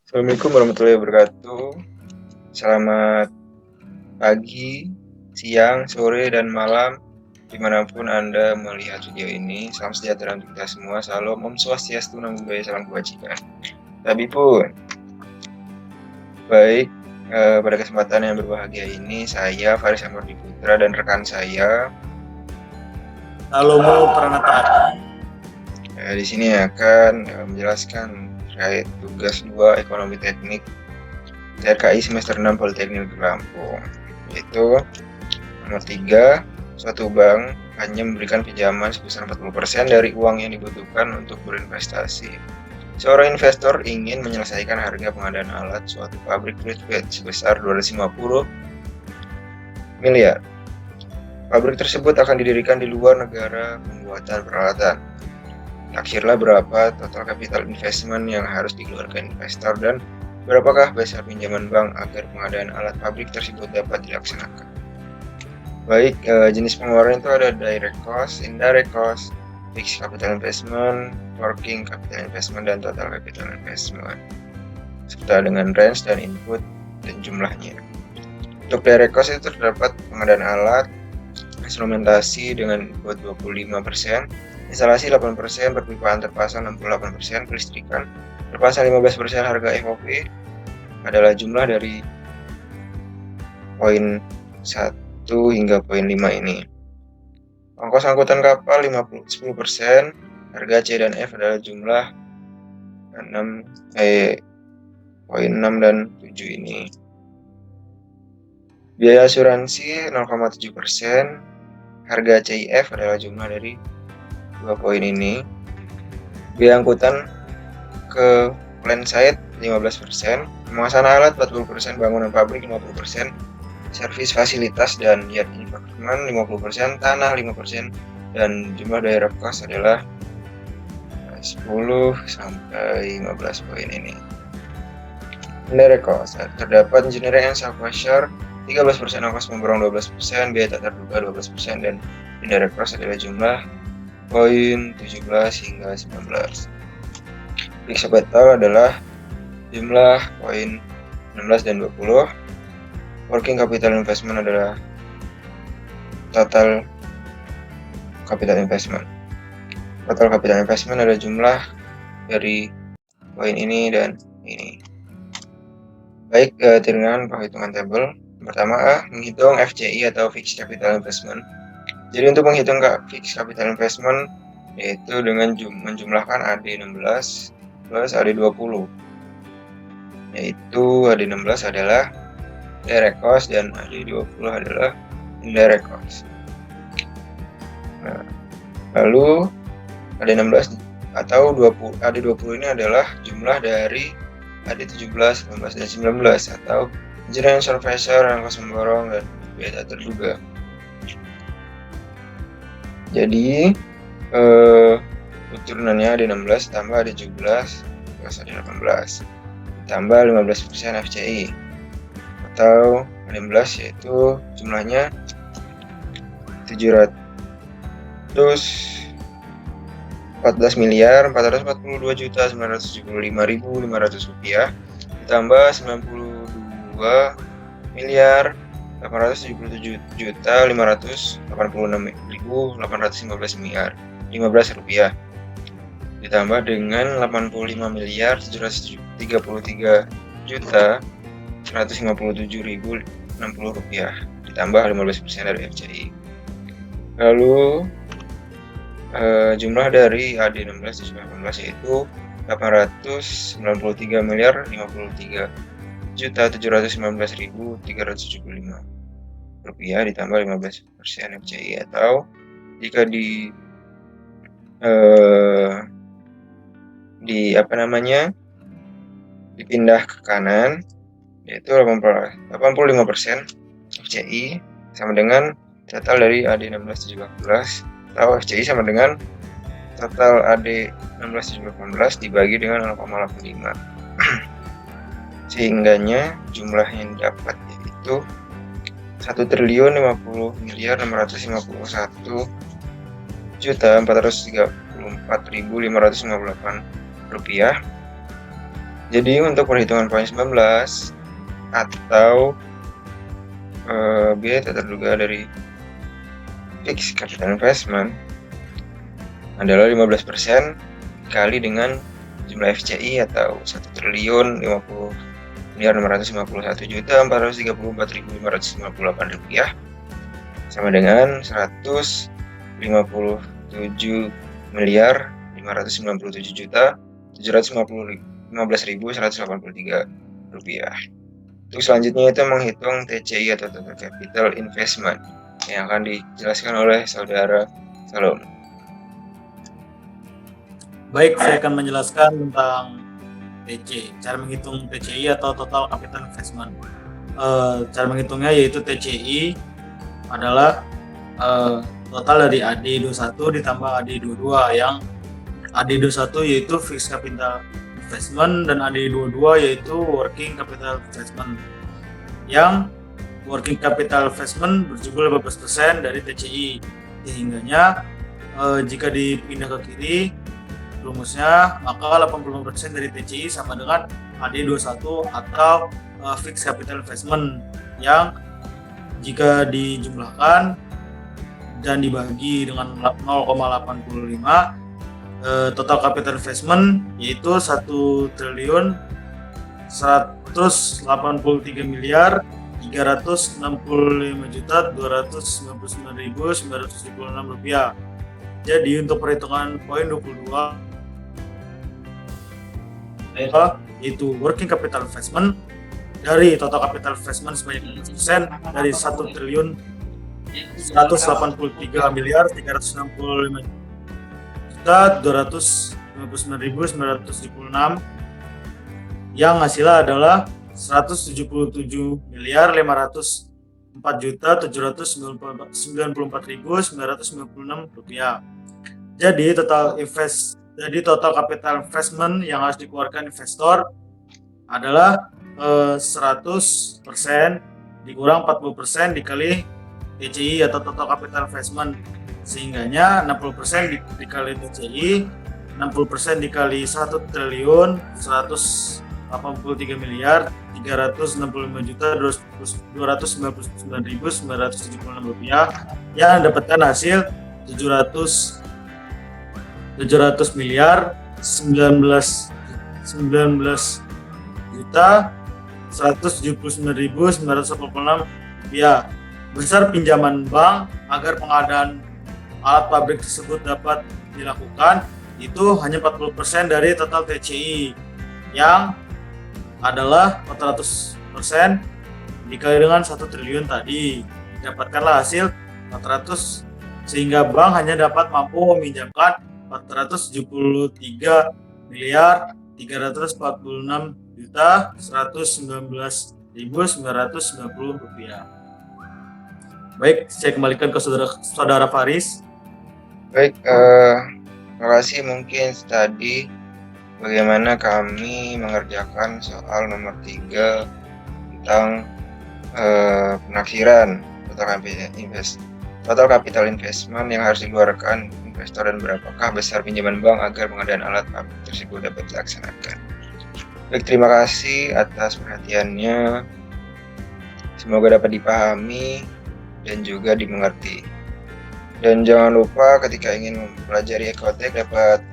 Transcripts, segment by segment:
Assalamualaikum warahmatullahi wabarakatuh. Selamat pagi, siang, sore, dan malam dimanapun Anda melihat video ini. Salam sejahtera untuk kita semua. Salam Om Swastiastu, Namo Buddhaya, salam kebajikan. Tapi pun, baik, pada kesempatan yang berbahagia ini, saya Faris Amordi Putra dan rekan saya Salomo Pranata. Di sini akan menjelaskan terkait tugas 2 Ekonomi Teknik TRKI semester 6 Politeknik Lampung, yaitu nomor 3, suatu bank hanya memberikan pinjaman sebesar 40% dari uang yang dibutuhkan untuk berinvestasi. Seorang investor ingin menyelesaikan harga pengadaan alat suatu pabrik Flatbed sebesar 250 miliar. Pabrik tersebut akan didirikan di luar negara pembuatan peralatan. Taksirlah berapa total capital investment yang harus dikeluarkan investor dan berapakah besar pinjaman bank agar pengadaan alat pabrik tersebut dapat dilaksanakan. Baik, jenis pengeluaran itu ada direct cost, indirect cost, fixed capital investment, working capital investment, dan total capital investment, serta dengan range dan input dan jumlahnya. Untuk direct cost itu terdapat pengadaan alat, instrumentasi dengan input 25%, instalasi 8%, perpipaan terpasang 68%, kelistrikan terpasang 15%, harga FOB adalah jumlah dari poin 1 hingga poin 5 ini. Ongkos angkutan kapal 10%, harga C dan F adalah jumlah poin 6 dan 7 ini. Biaya asuransi 0,7%, harga CIF adalah jumlah dari 2 poin ini. Biaya angkutan ke plant site 15%, pemasangan alat 40%, bangunan pabrik 50%, servis fasilitas dan yard investment 50%, tanah 5%, dan jumlah direct cost adalah 10 sampai 15 poin ini. Indirect cost terdapat engineering and software 13%, ongkos pemborong 12%, biaya tak terduga 12%, dan indirect cost adalah jumlah poin 17 hingga 19. Fixed capital adalah jumlah poin 16 dan 20. Working capital investment adalah total capital investment. Total capital investment adalah jumlah dari poin ini dan ini. Baik, dengan penghitungan tabel. Pertama A, menghitung FCI atau Fixed Capital Investment. Jadi untuk menghitung Fixed Capital Investment yaitu dengan menjumlahkan AD16 plus AD20, yaitu AD16 adalah direct cost dan AD20 adalah indirect cost. Nah, lalu AD16 atau AD20 ini adalah jumlah dari AD17, 18, dan 19 atau engineering surveyor, ongkos memborong, dan biaya tak terduga. Jadi turunannya AD16 tambah AD17 plus AD18 tambah 15% FCI atau AD16 yaitu jumlahnya 714 miliar 442 juta 975.500 rupiah ditambah 92 miliar 877 juta 586.815 rupiah ditambah dengan 85 miliar 733 juta 157.060 rupiah ditambah 15% dari FCI. Lalu jumlah dari AD16 dan 18 yaitu 893 miliar 53 juta 719.375 rupiah ditambah 15% FCI, atau jika dipindah ke kanan yaitu 85% FCI sama dengan total dari AD16 18 atau FCI sama dengan total AD16 18 dibagi dengan 0,85 sehingganya jumlah yang dapat yaitu 1.050.651.434.000 Rp4.558. Jadi untuk perhitungan poin 19 atau biaya tak terduga dari fixed capital investment adalah 15% dikali dengan jumlah FCI atau 1.551.434.558 rupiah sama dengan 157.597.715.183 rupiah. Untuk selanjutnya itu menghitung TCI atau Total Capital Investment yang akan dijelaskan oleh saudara Salom. Baik, saya akan menjelaskan tentang TC, cara menghitung TCI atau Total Capital Investment. Cara menghitungnya yaitu TCI adalah total dari AD21 ditambah AD22, yang AD21 yaitu Fixed Capital Investment dan AD22 yaitu Working Capital Investment, yang Working Capital Investment berjumlah 15% dari TCI, sehingganya jika dipindah ke kiri rumusnya maka 85% dari TCI sama dengan AD21 atau Fixed Capital Investment, yang jika dijumlahkan dan dibagi dengan 0,85 total capital investment yaitu 1.135.365.299.996 rupiah. Jadi untuk perhitungan poin 22 yaitu working capital investment dari total capital investment sebanyak 15% dari 1.185.299.976 yang hasilnya adalah 177.504.794.996 rupiah. Jadi total capital investment yang harus dikeluarkan investor adalah 100% dikurang 40% dikali TCI atau total capital investment, sehingganya 60% dikali TCI, 60% dikali 1.365.299.996 rupiah yang dapatkan hasil 700 miliar 19.179.986 rupiah. Besar pinjaman bank agar pengadaan alat pabrik tersebut dapat dilakukan itu hanya 40% dari total TCI yang adalah 400% dikali dengan 1 triliun tadi, dapatkanlah hasil 400, sehingga bank hanya dapat mampu meminjamkan 473.346.119.990 rupiah. Baik, saya kembalikan ke saudara Faris. Baik, terima kasih. Mungkin tadi bagaimana kami mengerjakan soal nomor 3 tentang penafsiran total capital investment yang harus dikeluarkan investor dan berapakah besar pinjaman bank agar pengadaan alat pabrik tersebut dapat dilaksanakan. Baik, terima kasih atas perhatiannya. Semoga dapat dipahami dan juga dimengerti. Dan jangan lupa ketika ingin mempelajari Ekotek dapat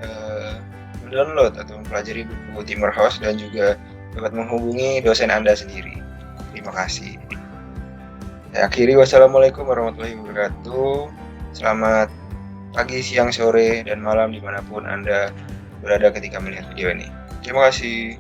mendownload atau mempelajari buku Timur House dan juga dapat menghubungi dosen Anda sendiri. Terima kasih. Saya akhiri, wassalamualaikum warahmatullahi wabarakatuh. Selamat pagi, siang, sore, dan malam dimanapun Anda berada ketika melihat video ini. Terima kasih.